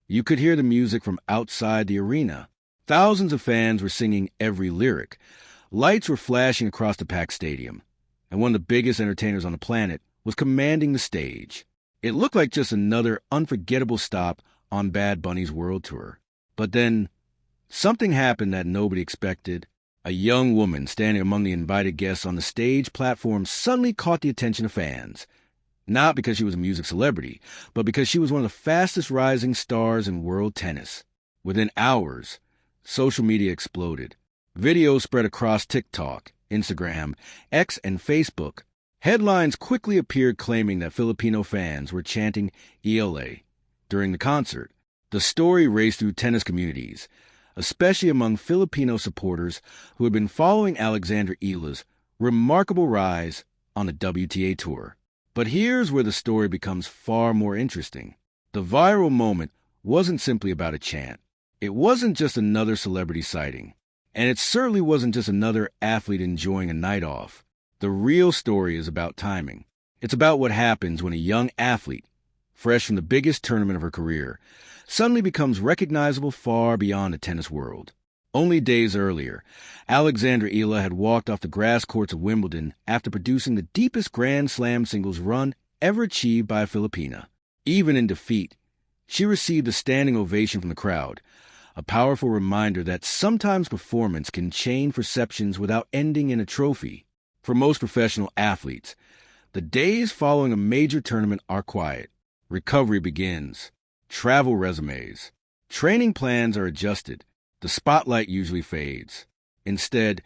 You could hear the music from outside the arena. Thousands of fans were singing every lyric. Lights were flashing across the packed stadium, and one of the biggest entertainers on the planet was commanding the stage. It looked like just another unforgettable stop on Bad Bunny's world tour. But then, something happened that nobody expected. A young woman standing among the invited guests on the stage platform suddenly caught the attention of fans. Not because she was a music celebrity, but because she was one of the fastest rising stars in world tennis. Within hours, social media exploded. Videos spread across TikTok, Instagram, X, and Facebook. Headlines quickly appeared claiming that Filipino fans were chanting EALA during the concert. The story raced through tennis communities, especially among Filipino supporters who had been following Alexandra Eala's remarkable rise on the WTA Tour. But here's where the story becomes far more interesting. The viral moment wasn't simply about a chant. It wasn't just another celebrity sighting. And it certainly wasn't just another athlete enjoying a night off. The real story is about timing. It's about what happens when a young athlete, fresh from the biggest tournament of her career, suddenly becomes recognizable far beyond the tennis world. Only days earlier, Alexandra Eala had walked off the grass courts of Wimbledon after producing the deepest Grand Slam singles run ever achieved by a Filipina. Even in defeat, she received a standing ovation from the crowd, a powerful reminder that sometimes performance can change perceptions without ending in a trophy. For most professional athletes, the days following a major tournament are quiet. Recovery begins. Travel resumes. Training plans are adjusted. The spotlight usually fades. Instead,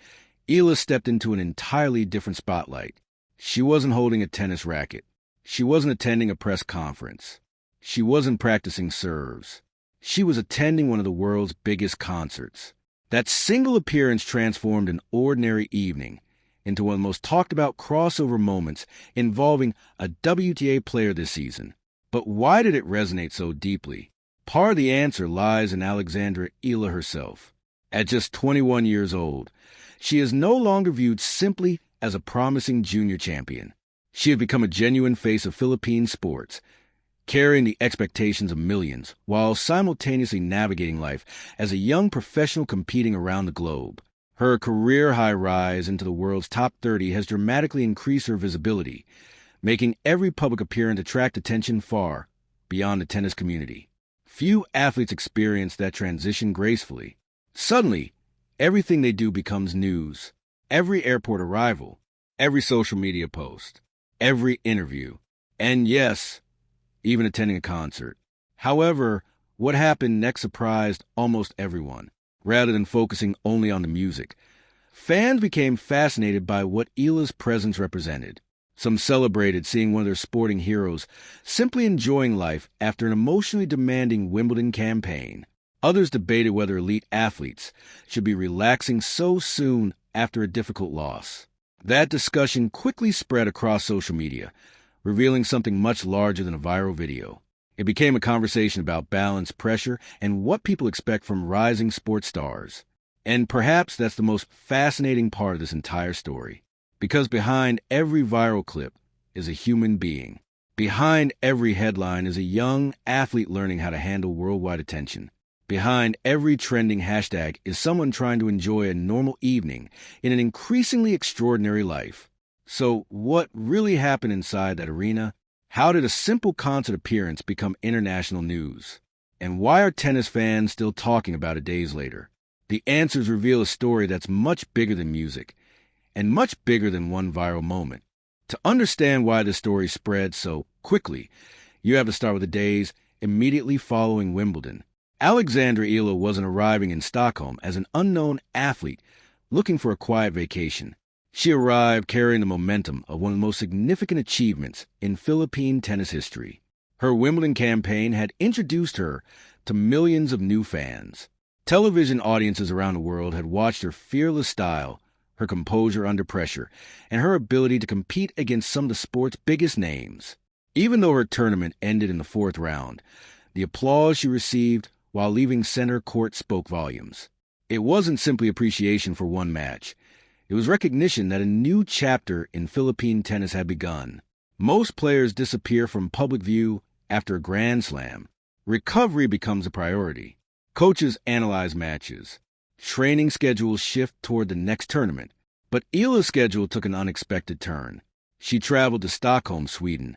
Eala stepped into an entirely different spotlight. She wasn't holding a tennis racket. She wasn't attending a press conference. She wasn't practicing serves. She was attending one of the world's biggest concerts. That single appearance transformed an ordinary evening into one of the most talked about crossover moments involving a WTA player this season. But why did it resonate so deeply? Part of the answer lies in Alexandra Eala herself. At just 21 years old, she is no longer viewed simply as a promising junior champion. She had become a genuine face of Philippine sports, carrying the expectations of millions while simultaneously navigating life as a young professional competing around the globe. Her career-high rise into the world's top 30 has dramatically increased her visibility, making every public appearance attract attention far beyond the tennis community. Few athletes experience that transition gracefully. Suddenly, everything they do becomes news. Every airport arrival, every social media post, every interview, and yes, even attending a concert. However, what happened next surprised almost everyone. Rather than focusing only on the music, fans became fascinated by what Eala's presence represented. Some celebrated seeing one of their sporting heroes simply enjoying life after an emotionally demanding Wimbledon campaign. Others debated whether elite athletes should be relaxing so soon after a difficult loss. That discussion quickly spread across social media, revealing something much larger than a viral video. It became a conversation about balance, pressure, and what people expect from rising sports stars. And perhaps that's the most fascinating part of this entire story. Because behind every viral clip is a human being. Behind every headline is a young athlete learning how to handle worldwide attention. Behind every trending hashtag is someone trying to enjoy a normal evening in an increasingly extraordinary life. So what really happened inside that arena? How did a simple concert appearance become international news? And why are tennis fans still talking about it days later? The answers reveal a story that's much bigger than music, and much bigger than one viral moment. To understand why this story spread so quickly, you have to start with the days immediately following Wimbledon. Alexandra Eala wasn't arriving in Stockholm as an unknown athlete looking for a quiet vacation. She arrived carrying the momentum of one of the most significant achievements in Philippine tennis history. Her Wimbledon campaign had introduced her to millions of new fans. Television audiences around the world had watched her fearless style, her composure under pressure, and her ability to compete against some of the sport's biggest names. Even though her tournament ended in the fourth round, the applause she received while leaving center court spoke volumes. It wasn't simply appreciation for one match. It was recognition that a new chapter in Philippine tennis had begun. Most players disappear from public view after a Grand Slam. Recovery becomes a priority. Coaches analyze matches. Training schedules shift toward the next tournament. But Eala's schedule took an unexpected turn. She traveled to Stockholm, Sweden,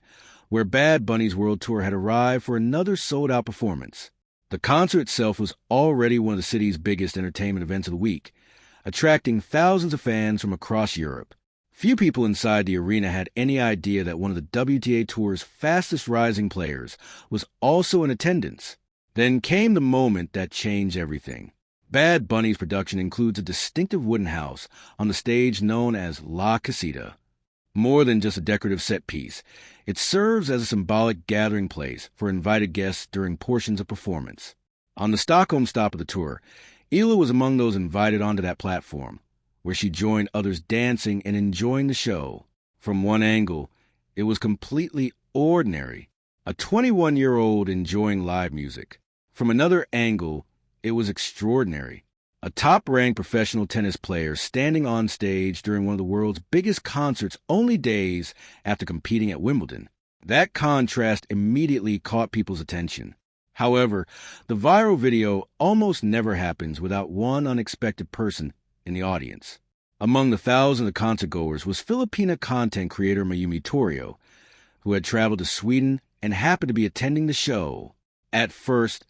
where Bad Bunny's World Tour had arrived for another sold-out performance. The concert itself was already one of the city's biggest entertainment events of the week, attracting thousands of fans from across Europe. Few people inside the arena had any idea that one of the WTA Tour's fastest-rising players was also in attendance. Then came the moment that changed everything. Bad Bunny's production includes a distinctive wooden house on the stage known as La Casita. More than just a decorative set piece, it serves as a symbolic gathering place for invited guests during portions of performance. On the Stockholm stop of the tour, Eala was among those invited onto that platform, where she joined others dancing and enjoying the show. From one angle, it was completely ordinary, a 21-year-old enjoying live music. From another angle, it was extraordinary, a top-ranked professional tennis player standing on stage during one of the world's biggest concerts only days after competing at Wimbledon. That contrast immediately caught people's attention. However, the viral video almost never happens without one unexpected person in the audience. Among the thousands of concertgoers was Filipino content creator Mayumi Torrio, who had traveled to Sweden and happened to be attending the show. At first,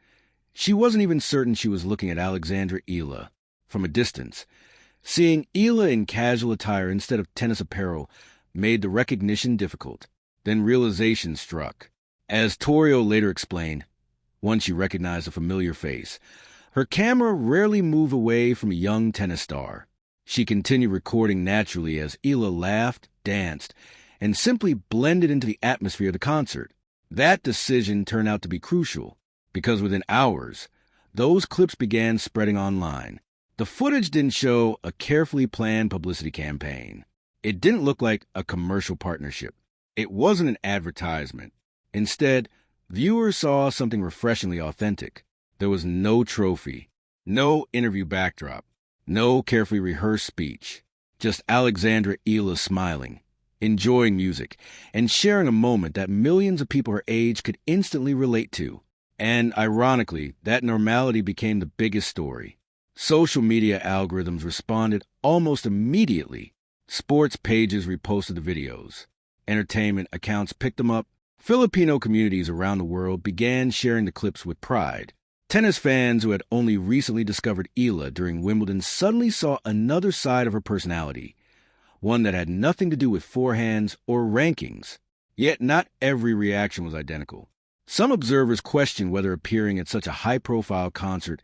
she wasn't even certain she was looking at Alexandra Eala from a distance. Seeing Eala in casual attire instead of tennis apparel made the recognition difficult. Then realization struck. As Torrio later explained, once she recognized a familiar face, her camera rarely moved away from a young tennis star. She continued recording naturally as Eala laughed, danced, and simply blended into the atmosphere of the concert. That decision turned out to be crucial, because within hours, those clips began spreading online. The footage didn't show a carefully planned publicity campaign. It didn't look like a commercial partnership. It wasn't an advertisement. Instead, viewers saw something refreshingly authentic. There was no trophy, no interview backdrop, no carefully rehearsed speech. Just Alexandra Eala smiling, enjoying music, and sharing a moment that millions of people her age could instantly relate to. And ironically, that normality became the biggest story. Social media algorithms responded almost immediately. Sports pages reposted the videos. Entertainment accounts picked them up. Filipino communities around the world began sharing the clips with pride. Tennis fans who had only recently discovered Eala during Wimbledon suddenly saw another side of her personality, one that had nothing to do with forehands or rankings. Yet not every reaction was identical. Some observers questioned whether appearing at such a high-profile concert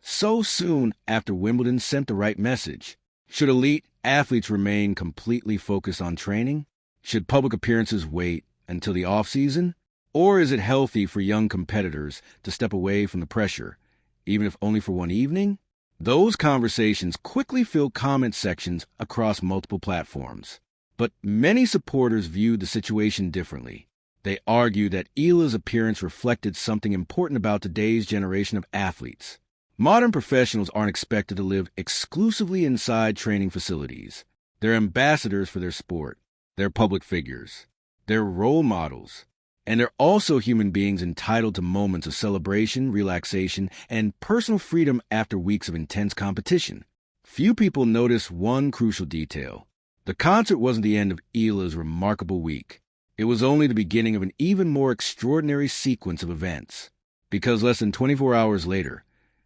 so soon after Wimbledon sent the right message. Should elite athletes remain completely focused on training? Should public appearances wait until the off-season? Or is it healthy for young competitors to step away from the pressure, even if only for one evening? Those conversations quickly filled comment sections across multiple platforms. But many supporters viewed the situation differently. They argued that Eala's appearance reflected something important about today's generation of athletes. Modern professionals aren't expected to live exclusively inside training facilities. They're ambassadors for their sport. They're public figures. They're role models. And they're also human beings entitled to moments of celebration, relaxation, and personal freedom after weeks of intense competition. Few people notice one crucial detail. The concert wasn't the end of Eala's remarkable week. It was only the beginning of an even more extraordinary sequence of events. Because less than 24 hours later,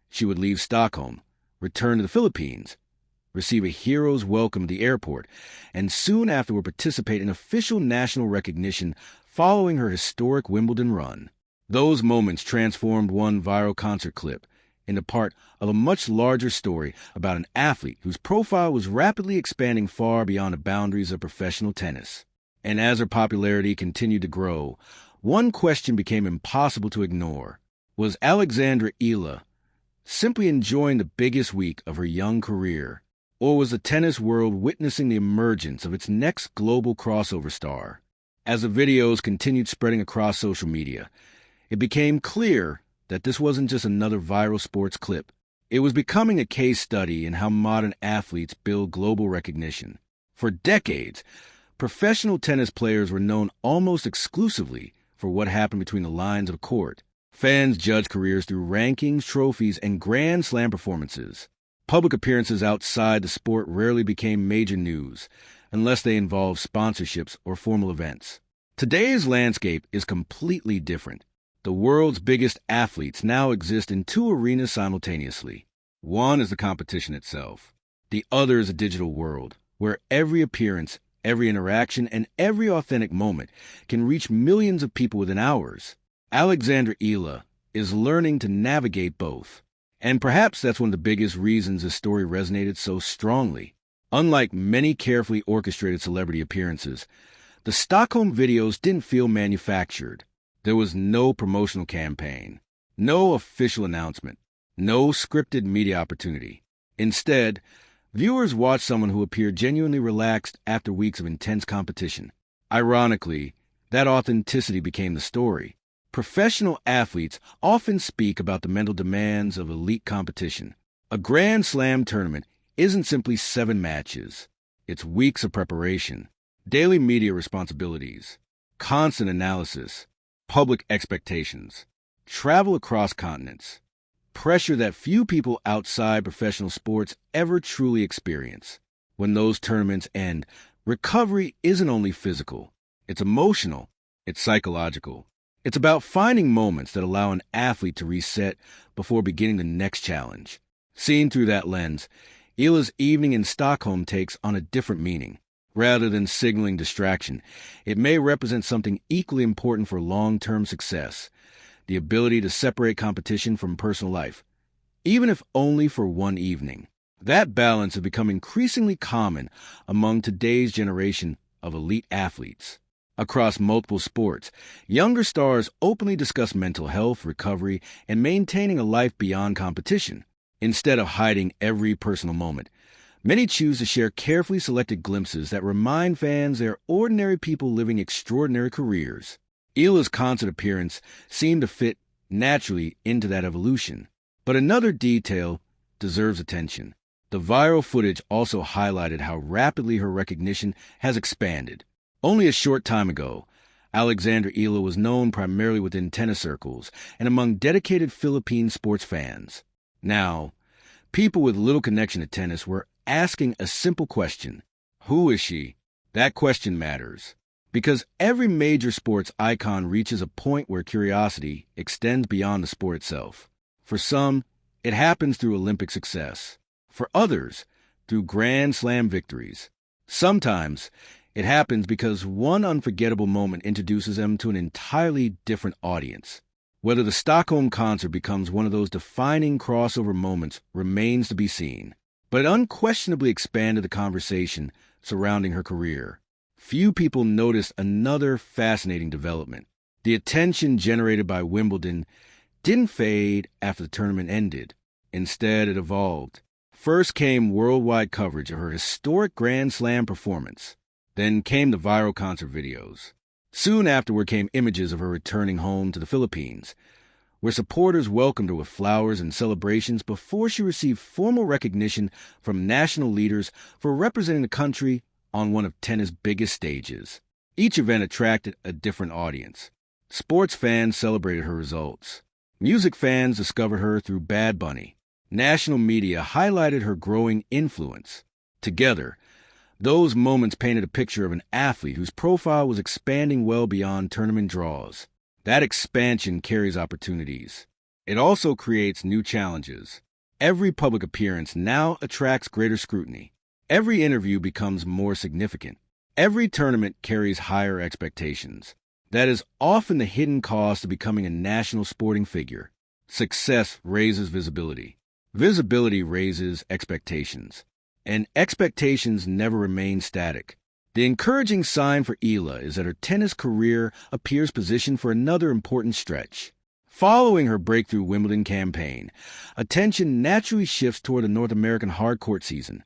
she would leave Stockholm, return to the Philippines, receive a hero's welcome at the airport, and soon afterward participate in official national recognition following her historic Wimbledon run. Those moments transformed one viral concert clip into part of a much larger story about an athlete whose profile was rapidly expanding far beyond the boundaries of professional tennis. And as her popularity continued to grow, one question became impossible to ignore. Was Alexandra Eala simply enjoying the biggest week of her young career, or was the tennis world witnessing the emergence of its next global crossover star? As the videos continued spreading across social media, it became clear that this wasn't just another viral sports clip. It was becoming a case study in how modern athletes build global recognition. For decades, professional tennis players were known almost exclusively for what happened between the lines of the court. Fans judge careers through rankings, trophies, and Grand Slam performances. Public appearances outside the sport rarely became major news, unless they involved sponsorships or formal events. Today's landscape is completely different. The world's biggest athletes now exist in two arenas simultaneously. One is the competition itself. The other is a digital world, where every appearance, every interaction, and every authentic moment can reach millions of people within hours. Alexandra Eala is learning to navigate both. And perhaps that's one of the biggest reasons this story resonated so strongly. Unlike many carefully orchestrated celebrity appearances, the Stockholm videos didn't feel manufactured. There was no promotional campaign, no official announcement, no scripted media opportunity. Instead, viewers watched someone who appeared genuinely relaxed after weeks of intense competition. Ironically, that authenticity became the story. Professional athletes often speak about the mental demands of elite competition. A Grand Slam tournament isn't simply 7 matches. It's weeks of preparation, daily media responsibilities, constant analysis, public expectations, travel across continents, pressure that few people outside professional sports ever truly experience. When those tournaments end, recovery isn't only physical, it's emotional, it's psychological. It's about finding moments that allow an athlete to reset before beginning the next challenge. Seen through that lens, Eala's evening in Stockholm takes on a different meaning. Rather than signaling distraction, it may represent something equally important for long-term success: the ability to separate competition from personal life, even if only for one evening. That balance has become increasingly common among today's generation of elite athletes. Across multiple sports, younger stars openly discuss mental health, recovery, and maintaining a life beyond competition. Instead of hiding every personal moment, many choose to share carefully selected glimpses that remind fans they're ordinary people living extraordinary careers. Eala's concert appearance seemed to fit naturally into that evolution. But another detail deserves attention. The viral footage also highlighted how rapidly her recognition has expanded. Only a short time ago, Alexandra Eala was known primarily within tennis circles and among dedicated Philippine sports fans. Now, people with little connection to tennis were asking a simple question: who is she? That question matters, because every major sports icon reaches a point where curiosity extends beyond the sport itself. For some, it happens through Olympic success. For others, through Grand Slam victories. Sometimes, it happens because one unforgettable moment introduces them to an entirely different audience. Whether the Stockholm concert becomes one of those defining crossover moments remains to be seen. But it unquestionably expanded the conversation surrounding her career. Few people noticed another fascinating development. The attention generated by Wimbledon didn't fade after the tournament ended. Instead, it evolved. First came worldwide coverage of her historic Grand Slam performance. Then came the viral concert videos. Soon afterward came images of her returning home to the Philippines, where supporters welcomed her with flowers and celebrations before she received formal recognition from national leaders for representing the country on one of tennis' biggest stages. Each event attracted a different audience. Sports fans celebrated her results. Music fans discovered her through Bad Bunny. National media highlighted her growing influence. Together, those moments painted a picture of an athlete whose profile was expanding well beyond tournament draws. That expansion carries opportunities. It also creates new challenges. Every public appearance now attracts greater scrutiny. Every interview becomes more significant. Every tournament carries higher expectations. That is often the hidden cost of becoming a national sporting figure. Success raises visibility. Visibility raises expectations. And expectations never remain static. The encouraging sign for Eala is that her tennis career appears positioned for another important stretch. Following her breakthrough Wimbledon campaign, attention naturally shifts toward the North American hardcourt season,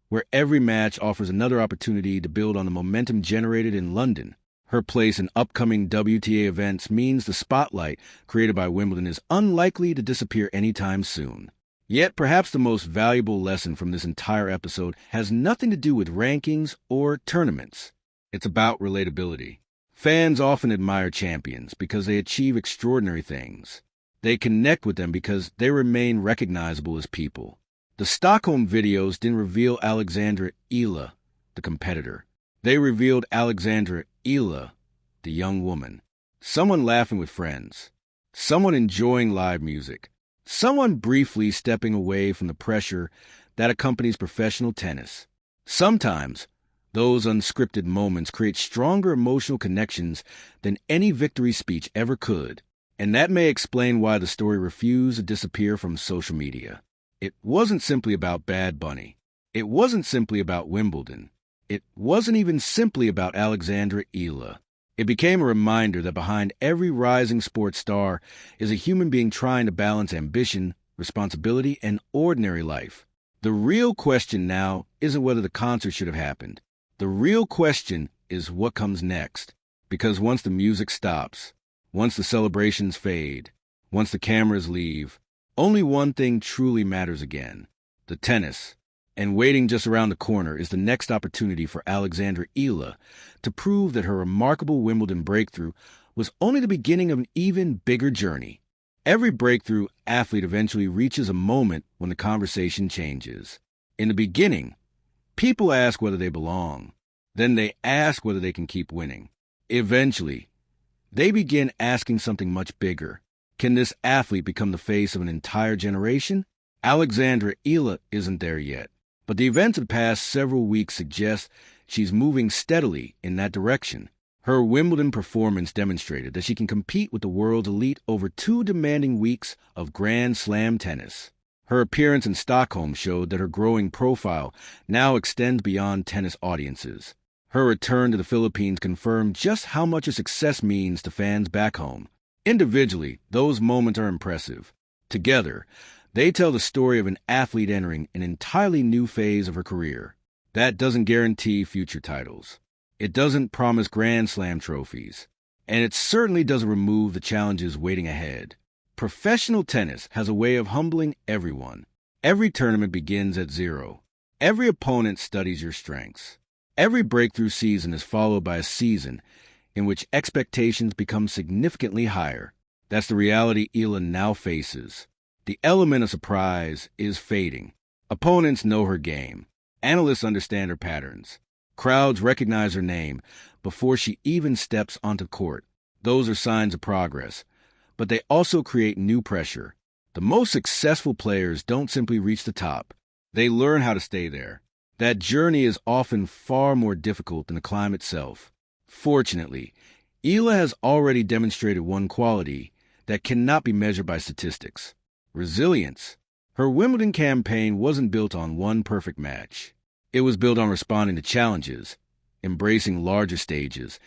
where every match offers another opportunity to build on the momentum generated in London. Her place in upcoming WTA events means the spotlight created by Wimbledon is unlikely to disappear anytime soon. Yet perhaps the most valuable lesson from this entire episode has nothing to do with rankings or tournaments. It's about relatability. Fans often admire champions because they achieve extraordinary things. They connect with them because they remain recognizable as people. The Stockholm videos didn't reveal Alexandra Eala, the competitor. They revealed Alexandra Eala, the young woman. Someone laughing with friends. Someone enjoying live music. Someone briefly stepping away from the pressure that accompanies professional tennis. Sometimes, those unscripted moments create stronger emotional connections than any victory speech ever could. And that may explain why the story refused to disappear from social media. It wasn't simply about Bad Bunny. It wasn't simply about Wimbledon. It wasn't even simply about Alexandra Eala. It became a reminder that behind every rising sports star is a human being trying to balance ambition, responsibility, and ordinary life. The real question now isn't whether the concert should have happened. The real question is what comes next. Because once the music stops, once the celebrations fade, once the cameras leave, only one thing truly matters again: the tennis. And waiting just around the corner is the next opportunity for Alexandra Eala to prove that her remarkable Wimbledon breakthrough was only the beginning of an even bigger journey. Every breakthrough athlete eventually reaches a moment when the conversation changes. In the beginning, people ask whether they belong. Then they ask whether they can keep winning. Eventually, they begin asking something much bigger. Can this athlete become the face of an entire generation? Alexandra Eala isn't there yet, but the events of the past several weeks suggest she's moving steadily in that direction. Her Wimbledon performance demonstrated that she can compete with the world's elite over 2 demanding weeks of Grand Slam tennis. Her appearance in Stockholm showed that her growing profile now extends beyond tennis audiences. Her return to the Philippines confirmed just how much her success means to fans back home. Individually, those moments are impressive. Together, they tell the story of an athlete entering an entirely new phase of her career. That doesn't guarantee future titles. It doesn't promise Grand Slam trophies. And it certainly doesn't remove the challenges waiting ahead. Professional tennis has a way of humbling everyone. Every tournament begins at zero. Every opponent studies your strengths. Every breakthrough season is followed by a season in which expectations become significantly higher. That's the reality Eala now faces. The element of surprise is fading. Opponents know her game. Analysts understand her patterns. Crowds recognize her name before she even steps onto court. Those are signs of progress, but they also create new pressure. The most successful players don't simply reach the top. They learn how to stay there. That journey is often far more difficult than the climb itself. Fortunately, Eala has already demonstrated one quality that cannot be measured by statistics: resilience. Her Wimbledon campaign wasn't built on one perfect match. It was built on responding to challenges, embracing larger stages,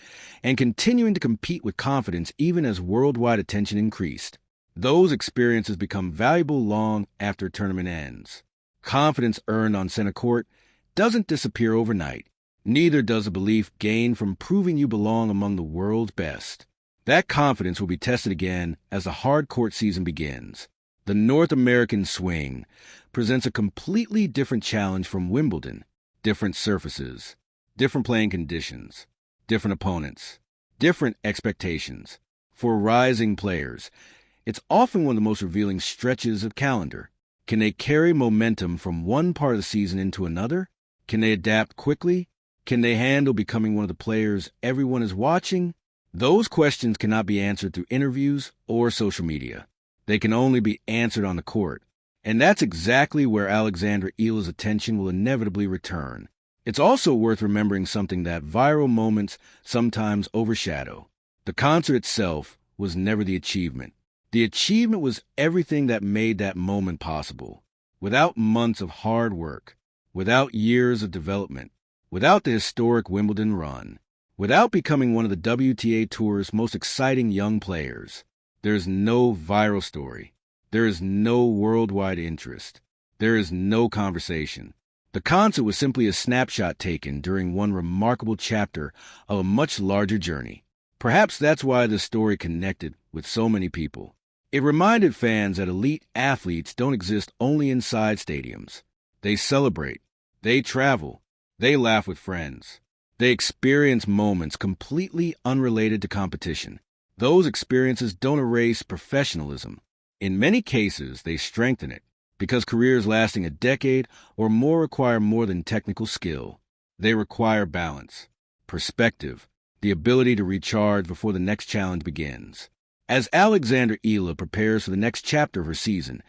and continuing to compete with confidence even as worldwide attention increased. Those experiences become valuable long after a tournament ends. Confidence earned on center court doesn't disappear overnight. Neither does the belief gained from proving you belong among the world's best. That confidence will be tested again as the hard court season begins. The North American swing presents a completely different challenge from Wimbledon. Different surfaces, different playing conditions, different opponents, different expectations. For rising players, it's often one of the most revealing stretches of calendar. Can they carry momentum from one part of the season into another? Can they adapt quickly? Can they handle becoming one of the players everyone is watching? Those questions cannot be answered through interviews or social media. They can only be answered on the court. And that's exactly where Alexandra Eala's attention will inevitably return. It's also worth remembering something that viral moments sometimes overshadow. The concert itself was never the achievement. The achievement was everything that made that moment possible. Without months of hard work, without years of development, without the historic Wimbledon run, without becoming one of the WTA Tour's most exciting young players, there's no viral story. There is no worldwide interest. There is no conversation. The concert was simply a snapshot taken during one remarkable chapter of a much larger journey. Perhaps that's why this story connected with so many people. It reminded fans that elite athletes don't exist only inside stadiums. They celebrate. They travel. They laugh with friends. They experience moments completely unrelated to competition. Those experiences don't erase professionalism. In many cases, they strengthen it, because careers lasting a decade or more require more than technical skill. They require balance, perspective, the ability to recharge before the next challenge begins. As Alexandra Eala prepares for the next chapter of her season,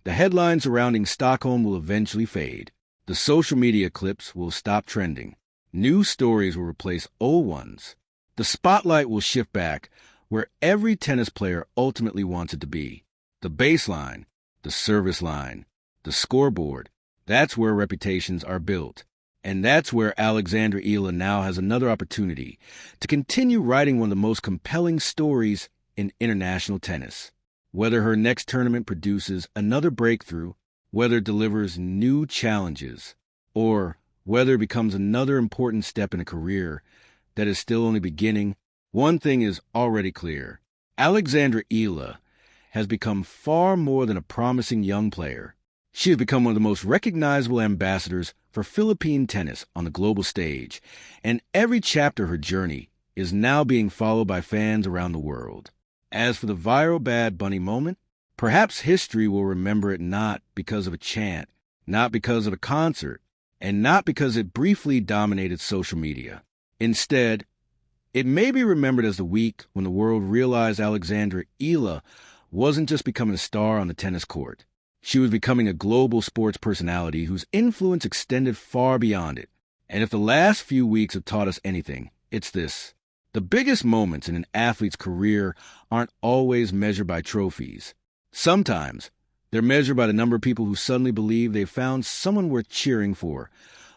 the headlines surrounding Stockholm will eventually fade. The social media clips will stop trending. New stories will replace old ones. The spotlight will shift back where every tennis player ultimately wants it to be. The baseline, the service line, the scoreboard. That's where reputations are built. And that's where Alexandra Eala now has another opportunity to continue writing one of the most compelling stories in international tennis. Whether her next tournament produces another breakthrough, whether it delivers new challenges, or whether it becomes another important step in a career that is still only beginning, one thing is already clear. Alexandra Eala has become far more than a promising young player. She has become one of the most recognizable ambassadors for Philippine tennis on the global stage, and every chapter of her journey is now being followed by fans around the world. As for the viral Bad Bunny moment, perhaps history will remember it not because of a chant, not because of a concert, and not because it briefly dominated social media. Instead, it may be remembered as the week when the world realized Alexandra Eala wasn't just becoming a star on the tennis court. She was becoming a global sports personality whose influence extended far beyond it. And if the last few weeks have taught us anything, it's this. The biggest moments in an athlete's career aren't always measured by trophies. Sometimes they're measured by the number of people who suddenly believe they've found someone worth cheering for,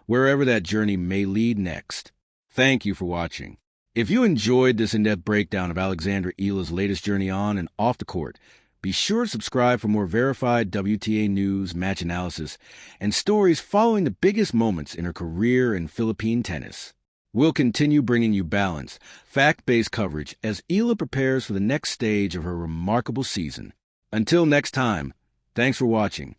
wherever that journey may lead next. Thank you for watching. If you enjoyed this in-depth breakdown of Alexandra Eala's latest journey on and off the court, be sure to subscribe for more verified WTA news, match analysis, and stories following the biggest moments in her career in Philippine tennis. We'll continue bringing you balanced, fact-based coverage as Eala prepares for the next stage of her remarkable season. Until next time, thanks for watching.